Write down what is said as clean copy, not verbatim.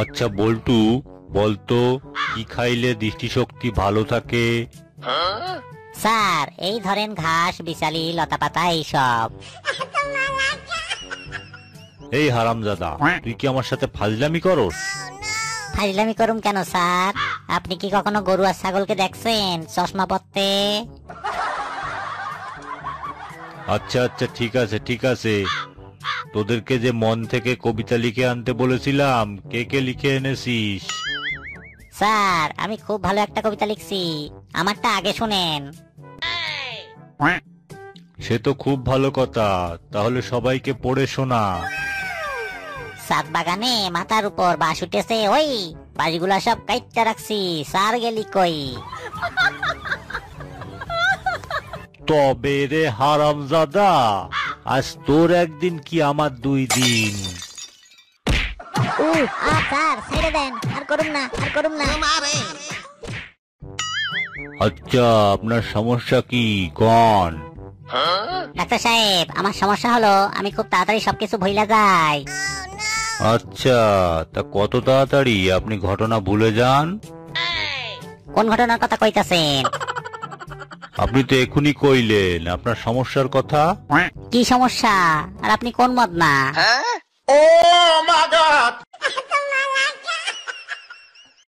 আচ্ছা বল্টু, বলতো কি খাইলে দৃষ্টিশক্তি ভালো থাকে? স্যার এই ধরেন ঘাস, বিচালি, লতাপাতা এইসব। এই হারামজাদা, তুই কি আমার সাথে ফাজলামি করস? ফাজলামি করুম কেন স্যার? আপনি কি কখনো গরু আর ছাগলকে দেখছেন চশমা পরতে? আচ্ছা আচ্ছা, ঠিক আছে ঠিক আছে। তোদেরকে যে মন থেকে কবিতা লিখে আনতে বলেছিলাম, কে কে লিখে এনেছিস? স্যার আমি খুব ভালো একটা কবিতা লিখছি, আমারটা আগে শুনেন। সে তো খুব ভালো কথা, তাহলে সবাইকে পড়ে শোনা। সাত বাগানে মাথার উপর বাঁশ উঠেছে, ওই বাঁশগুলা সব কাইটটা রাখছি, স্যার গেলি কই? তবে রে হারামজাদা, আজ তোর একদিন কি আমার 2 দিন। স্যার ছেড়ে দেন, আর করুন না, আর করুন না। আচ্ছা আপনার সমস্যা কি কন? ডাক্তার সাহেব আমার সমস্যা হলো আমি খুব তাড়াতাড়ি সবকিছু ভুলে যাই। আচ্ছা, তা কত তাড়াতাড়ি আপনি ঘটনা ভুলে যান? কোন ঘটনার কথা কইতাছেন? আপনি তো এখনই কইলেন আপনার সমস্যার কথা। কি সমস্যা? আর আপনি কোন মত না? Oh my God!